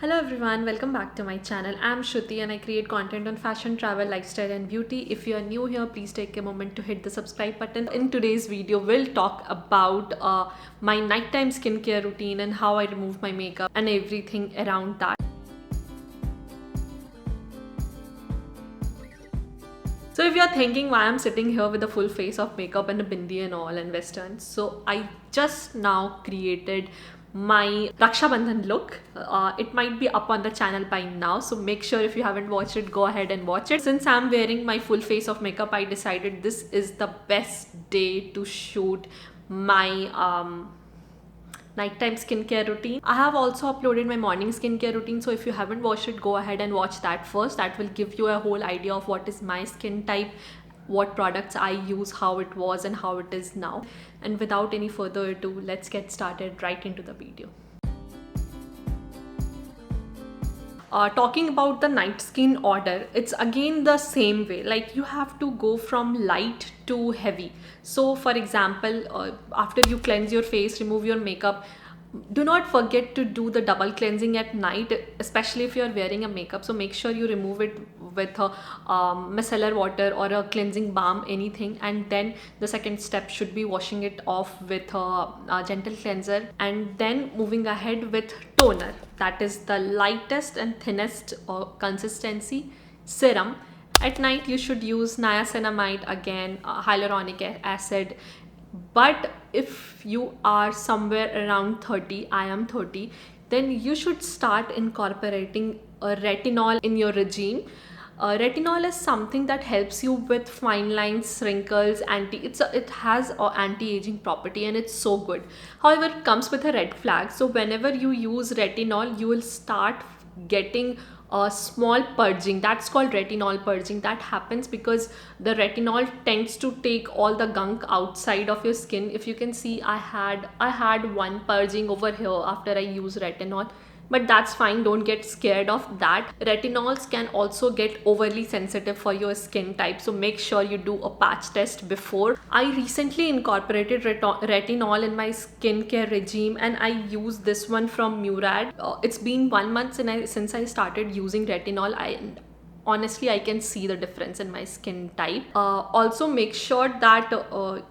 Hello everyone, welcome back to my channel. I'm Shruti and I create content on fashion, travel, lifestyle and beauty. If you are new here, please take a moment to hit the subscribe button. In today's video, we'll talk about my nighttime skincare routine and how I remove my makeup and everything around that. So if you're thinking why I'm sitting here with a full face of makeup and a bindi and all and western, so I just now created my Raksha Bandhan look. It might be up on the channel by now, so make sure if you haven't watched it, go ahead and watch it. Since I'm wearing my full face of makeup, I decided this is the best day to shoot my nighttime skincare routine. I have also uploaded my morning skincare routine, so if you haven't watched it, go ahead and watch that first. That will give you a whole idea of what is my skin type, what products I use, how it was and how it is now. And without any further ado, let's get started right into the video. Talking about the night skin order, it's again the same way. Like, you have to go from light to heavy. So for example, after you cleanse your face, remove your makeup, do not forget to do the double cleansing at night, especially if you're wearing a makeup. So make sure you remove it with a micellar water or a cleansing balm, anything, and then the second step should be washing it off with a gentle cleanser, and then moving ahead with toner. That is the lightest and thinnest consistency serum. At night you should use niacinamide, again hyaluronic acid. But if you are somewhere around 30, I am 30, then you should start incorporating retinol in your regime. Retinol is something that helps you with fine lines, wrinkles, it has anti-aging property and it's so good. However, it comes with a red flag. So whenever you use retinol, you will start getting a small purging. That's called retinol purging. That happens because the retinol tends to take all the gunk outside of your skin. If you can see, I had one purging over here after I use retinol, but that's fine, don't get scared of that. Retinols can also get overly sensitive for your skin type, so make sure you do a patch test before. I recently incorporated retinol in my skincare regime and I use this one from Murad. It's been 1 month since I started using retinol. Honestly, I can see the difference in my skin type. Also make sure that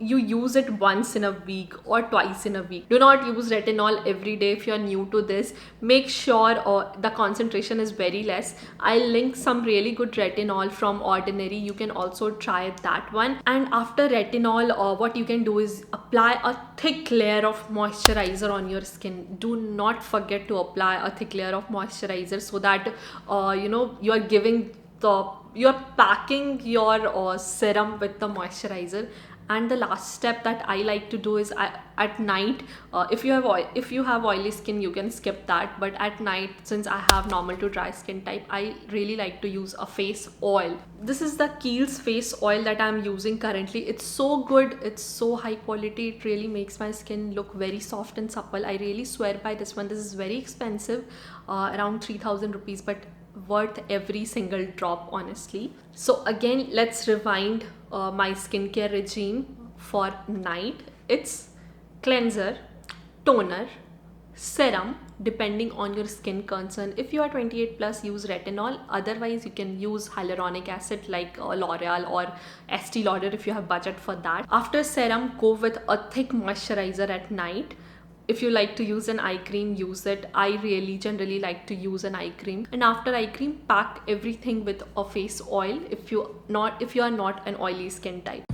you use it once in a week or twice in a week. Do not use retinol every day. If you're new to this, make sure the concentration is very less. I'll link some really good retinol from Ordinary. You can also try that one. And after retinol, what you can do is apply a thick layer of moisturizer on your skin. Do not forget to apply a thick layer of moisturizer, so that you are giving you're packing your serum with the moisturizer. And the last step that I like to do is at night, if you have oily skin, you can skip that, but at night, since I have normal to dry skin type, I really like to use a face oil. This is the Kiehl's face oil that I'm using currently. It's so good, it's so high quality, it really makes my skin look very soft and supple. I really swear by this one. This is very expensive, around 3,000 rupees, but worth every single drop, honestly. So again, let's rewind my skincare regime for night. It's cleanser, toner, serum, depending on your skin concern. If you are 28 plus, use retinol. Otherwise, you can use hyaluronic acid like L'Oreal or Estee Lauder if you have budget for that. After serum, go with a thick moisturizer at night. If you like to use an eye cream, use it. I really generally like to use an eye cream. And after eye cream, pack everything with a face oil if you are not an oily skin type.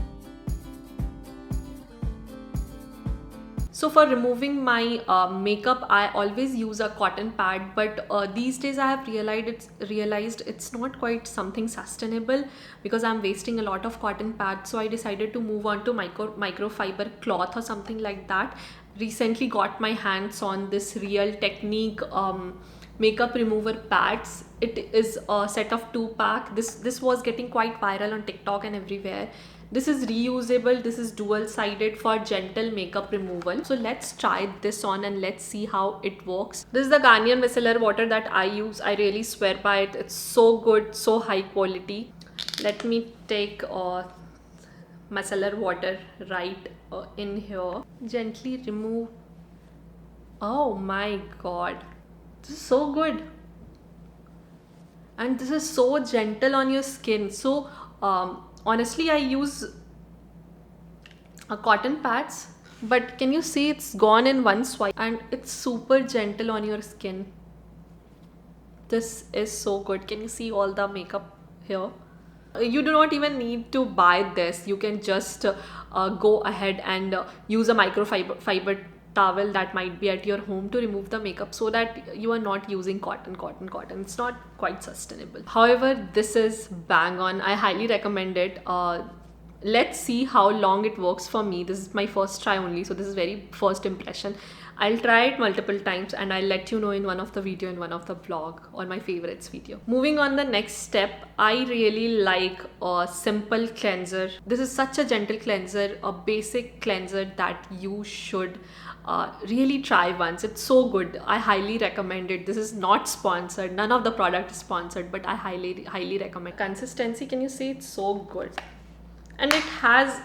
So for removing my makeup, I always use a cotton pad, but these days I have realized it's not quite something sustainable because I'm wasting a lot of cotton pads. So I decided to move on to microfiber cloth or something like that. Recently got my hands on this Real Technique makeup remover pads. It is a set of 2-pack. This was getting quite viral on TikTok and everywhere. This is reusable. This is dual-sided for gentle makeup removal. So let's try this on and let's see how it works. This is the Garnier micellar water that I use. I really swear by it. It's so good, so high quality. Let me take micellar water right in here. Gently remove. Oh my god, this is so good. and this is so gentle on your skin. So honestly, I use cotton pads, but can you see it's gone in one swipe and it's super gentle on your skin. This is so good. Can you see all the makeup here? You do not even need to buy this. You can just go ahead and use a microfiber towel that might be at your home to remove the makeup, so that you are not using cotton. It's not quite sustainable. However, this is bang on. I highly recommend it. Let's see how long it works for me. This is my first try only, so this is very first impression. I'll try it multiple times and I'll let you know in one of the video, in one of the vlog or my favorites video. Moving on the next step, I really like a simple cleanser. This is such a gentle cleanser, a basic cleanser that you should really try once. It's so good. I highly recommend it. This is not sponsored. None of the product is sponsored, but I highly recommend. Consistency, can you see? It's so good. And it has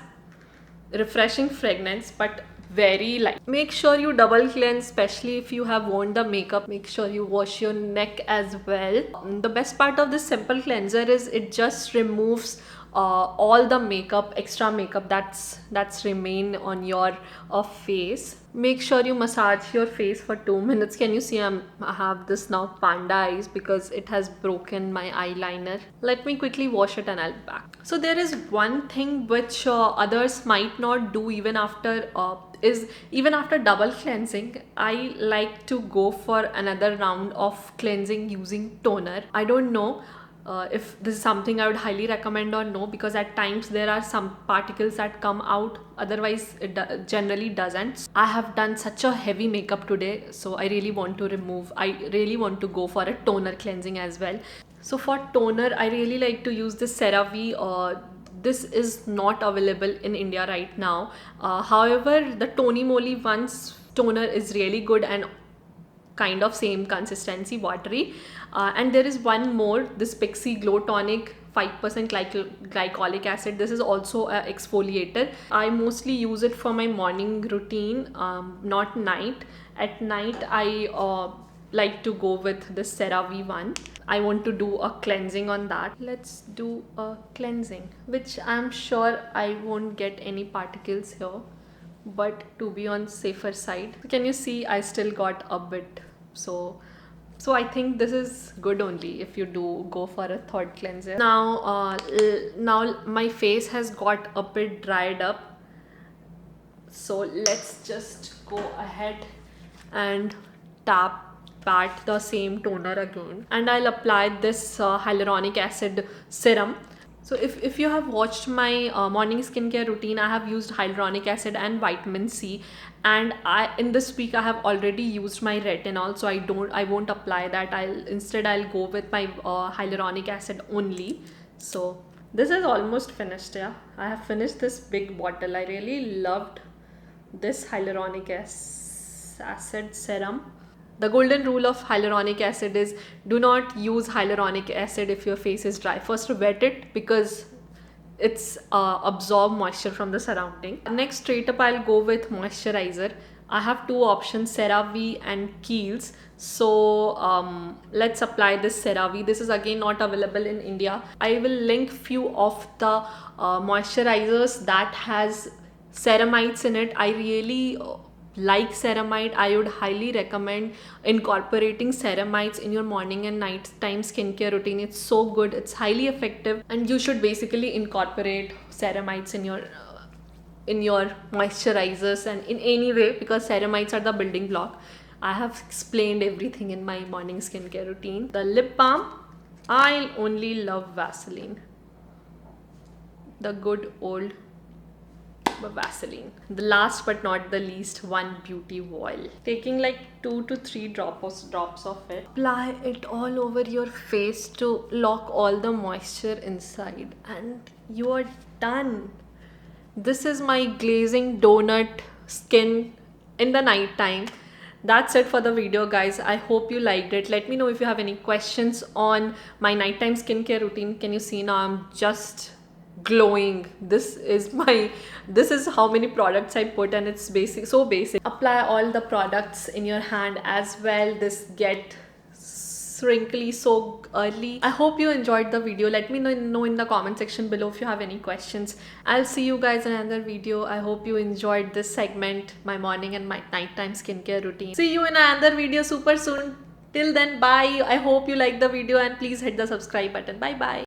refreshing fragrance, but very light. Make sure you double cleanse, especially if you have worn the makeup. Make sure you wash your neck as well. The best part of this simple cleanser is it just removes all the makeup, extra makeup that's remain on your face. Make sure you massage your face for 2 minutes. Can you see I have this now panda eyes because it has broken my eyeliner. Let me quickly wash it and I'll be back. So there is one thing which others might not do even after double cleansing. I like to go for another round of cleansing using toner. I don't know if this is something I would highly recommend or no, because at times there are some particles that come out, otherwise it generally doesn't. I have done such a heavy makeup today, so I really want to go for a toner cleansing as well. So for toner, I really like to use this CeraVe. This is not available in India right now. However, the Tony Moly one's toner is really good and kind of same consistency, watery. And there is one more, this Pixie Glow Tonic 5% glycolic acid. This is also an exfoliator. I mostly use it for my morning routine, not night. At night I like to go with the CeraVe one. I want to do a cleansing on that. Let's do a cleansing, which I'm sure I won't get any particles here, but to be on safer side. Can you see I still got a bit? So I think this is good only if you do go for a third cleanser. Now my face has got a bit dried up, so let's just go ahead and pat the same toner again, and I'll apply this hyaluronic acid serum. So if you have watched my morning skincare routine, I have used hyaluronic acid and vitamin C, and in this week I have already used my retinol, so I won't apply that. I'll go with my hyaluronic acid only. So this is almost finished. Yeah, I have finished this big bottle. I really loved this hyaluronic acid serum. The golden rule of hyaluronic acid is do not use hyaluronic acid if your face is dry. First wet it, because it's absorb moisture from the surrounding. Next, straight up I'll go with moisturizer. I have two options, CeraVe and Kiehl's. So let's apply this CeraVe. This is again not available in India. I will link few of the moisturizers that has ceramides in it. I really like ceramide. I would highly recommend incorporating ceramides in your morning and night time skincare routine. It's so good, it's highly effective, and you should basically incorporate ceramides in your moisturizers and in any way, because ceramides are the building block. I have explained everything in my morning skincare routine. The lip balm, I only love Vaseline, the good old Vaseline. The last but not the least, one beauty oil. Taking like 2 to 3 drops of it. Apply it all over your face to lock all the moisture inside, and you are done. This is my glazing donut skin in the night time. That's it for the video, guys. I hope you liked it. Let me know if you have any questions on my nighttime skincare routine. Can you see now I'm just glowing? This is how many products I put, and it's so basic. Apply all the products in your hand as well. This get wrinkly so early. I hope you enjoyed the video. Let me know in the comment section below if you have any questions. I'll see you guys in another video. I hope you enjoyed this segment, my morning and my nighttime skincare routine. See you in another video super soon. Till then, bye. I hope you like the video and please hit the subscribe button. Bye bye.